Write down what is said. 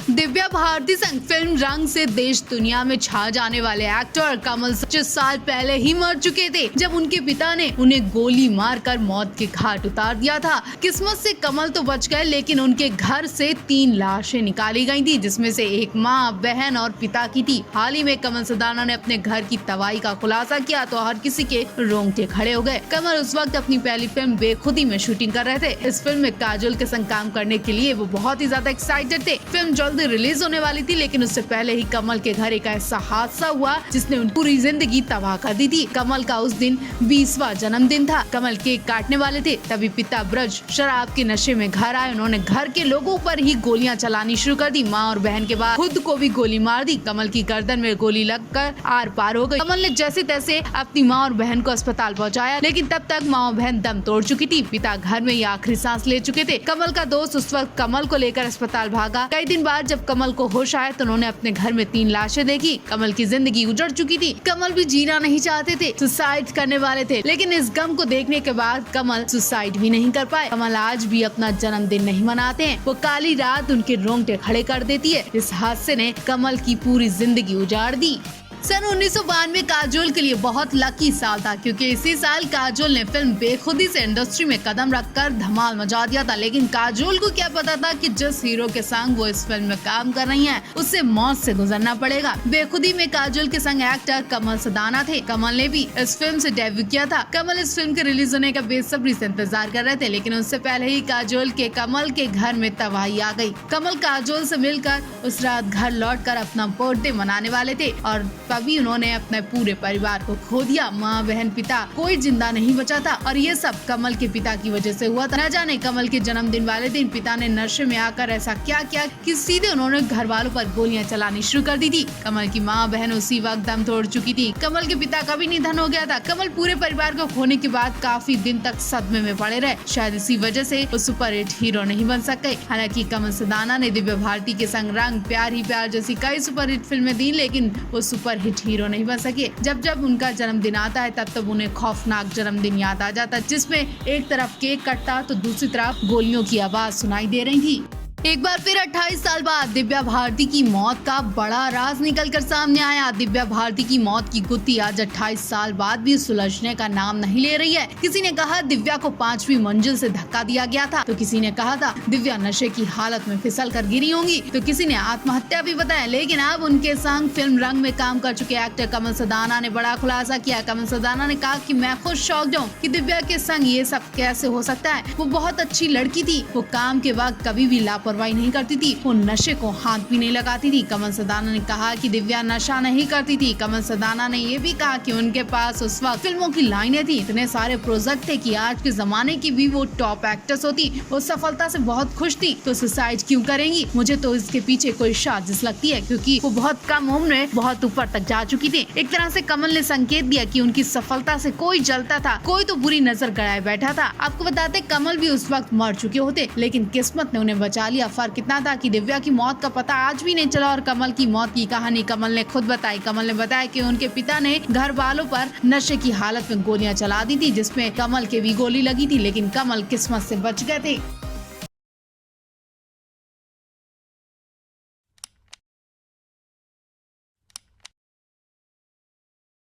दिव्या भारती संग फिल्म रंग से देश दुनिया में छा जाने वाले एक्टर कमल 25 साल पहले ही मर चुके थे, जब उनके पिता ने उन्हें गोली मारकर मौत के घाट उतार दिया था। किस्मत से कमल तो बच गए, लेकिन उनके घर से 3 लाशें निकाली गई थी, जिसमें से एक मां, बहन और पिता की थी। हाल ही में कमल सदाना ने अपने घर की तबाही का खुलासा किया तो हर किसी के रोंगटे खड़े हो गए। कमल उस वक्त अपनी पहली फिल्म बेखुदी में शूटिंग कर रहे थे। इस फिल्म में काजोल के संग काम करने के लिए वो बहुत ही ज्यादा एक्साइटेड थे। फिल्म जल्दी रिलीज होने वाली थी, लेकिन उससे पहले ही कमल के घर एक ऐसा हादसा हुआ जिसने उनकी पूरी जिंदगी तबाह कर दी थी। कमल का उस दिन 20वां जन्मदिन था। कमल केक काटने वाले थे, तभी पिता ब्रज शराब के नशे में घर आए। उन्होंने घर के लोगों पर ही गोलियां चलानी शुरू कर दी। मां और बहन के बाद खुद को भी गोली मार दी। कमल की गर्दन में गोली लगकर आर पार हो गई। कमल ने जैसे तैसे अपनी मां और बहन को अस्पताल पहुंचाया, लेकिन तब तक मां और बहन दम तोड़ चुकी थी। पिता घर में ही आखिरी सांस ले चुके थे। कमल का दोस्त उस वक्त कमल को लेकर अस्पताल भागा। कई दिन बाद जब कमल को होश आया तो उन्होंने अपने घर में 3 लाशें देखी। कमल की जिंदगी उजड़ चुकी थी। कमल भी जीना नहीं चाहते थे, सुसाइड करने वाले थे, लेकिन इस गम को देखने के बाद कमल सुसाइड भी नहीं कर पाए। कमल आज भी अपना जन्मदिन नहीं मनाते हैं। वो काली रात उनके रोंगटे खड़े कर देती है। इस हादसे ने कमल की पूरी जिंदगी उजाड़ दी। सन 1992 काजोल के लिए बहुत लकी साल था, क्योंकि इसी साल काजोल ने फिल्म बेखुदी से इंडस्ट्री में कदम रखकर धमाल मचा दिया था। लेकिन काजोल को क्या पता था कि जिस हीरो के संग वो इस फिल्म में काम कर रही हैं, उससे मौत से गुजरना पड़ेगा। बेखुदी में काजोल के संग एक्टर कमल सदाना थे। कमल ने भी इस फिल्म से डेब्यू किया था। कमल इस फिल्म के रिलीज होने का बेसब्री से इंतजार कर रहे थे, लेकिन उससे पहले ही काजोल के कमल के घर में तबाही आ गई। कमल काजोल से मिलकर उस रात घर लौटकर अपना बर्थडे मनाने वाले थे और तभी उन्होंने अपने पूरे परिवार को खो दिया। माँ, बहन, पिता, कोई जिंदा नहीं बचा था और ये सब कमल के पिता की वजह से हुआ था। न जाने कमल के जन्मदिन वाले दिन पिता ने नशे में आकर ऐसा क्या किया कि सीधे उन्होंने घर वालों पर गोलियां चलानी शुरू कर दी थी। कमल की माँ, बहन उसी वक्त दम तोड़ चुकी थी। कमल के पिता का भी निधन हो गया था। कमल पूरे परिवार को खोने के बाद काफी दिन तक सदमे में पड़े रहे। शायद इसी वजह से वो सुपरहिट हीरो नहीं बन सके। हालांकि कमल सदाना ने दिव्या भारती के संग रंग, प्यार ही प्यार जैसी कई सुपरहिट फिल्में दी, लेकिन वो सुपरहिट हीरो नहीं बन सके। जब उनका जन्मदिन आता है तब उन्हें खौफनाक जन्मदिन याद आ जाता है, जिसमें एक तरफ केक कटता तो दूसरी तरफ गोलियों की आवाज सुनाई दे रही थी। एक बार फिर 28 साल बाद दिव्या भारती की मौत का बड़ा राज निकलकर सामने आया। दिव्या भारती की मौत की गुत्थी आज 28 साल बाद भी सुलझने का नाम नहीं ले रही है। किसी ने कहा दिव्या को 5वीं मंजिल से धक्का दिया गया था, तो किसी ने कहा था दिव्या नशे की हालत में फिसल कर गिरी होंगी, तो किसी ने आत्महत्या भी बताया। लेकिन अब उनके संग फिल्म रंग में काम कर चुके एक्टर कमल सदाना ने बड़ा खुलासा किया। कमल सदाना ने कहा कि मैं खुद शॉक्ड हूँ कि दिव्या के संग ये सब कैसे हो सकता है। वो बहुत अच्छी लड़की थी। वो काम के वक्त कभी भी लापरवाही नहीं करती थी। वो नशे को हाथ भी नहीं लगाती थी। कमल सदाना ने कहा कि दिव्या नशा नहीं करती थी। कमल सदाना ने ये भी कहा कि उनके पास उस वक्त फिल्मों की लाइनें थी, इतने सारे प्रोजेक्ट थे कि आज के जमाने की भी वो टॉप एक्ट्रेस होती। वो सफलता से बहुत खुश थी, तो सुसाइड क्यों करेंगी? मुझे तो इसके पीछे कोई साजिश लगती है, क्योंकि वो बहुत कम उम्र में बहुत ऊपर तक जा चुकी थी। एक तरह से कमल ने संकेत दिया कि उनकी सफलता से कोई जलता था, कोई तो बुरी नजर गड़ाए बैठा था। आपको बताते कमल भी उस वक्त मर चुके होते, लेकिन किस्मत ने उन्हें बचा लिया। फर्क इतना था कि दिव्या की मौत का पता आज भी नहीं चला और कमल की मौत की कहानी कमल ने खुद बताई। कमल ने बताया कि उनके पिता ने घर वालों पर नशे की हालत में गोलियां चला दी थी, जिसमें कमल के भी गोली लगी थी, लेकिन कमल किस्मत से बच गए थे।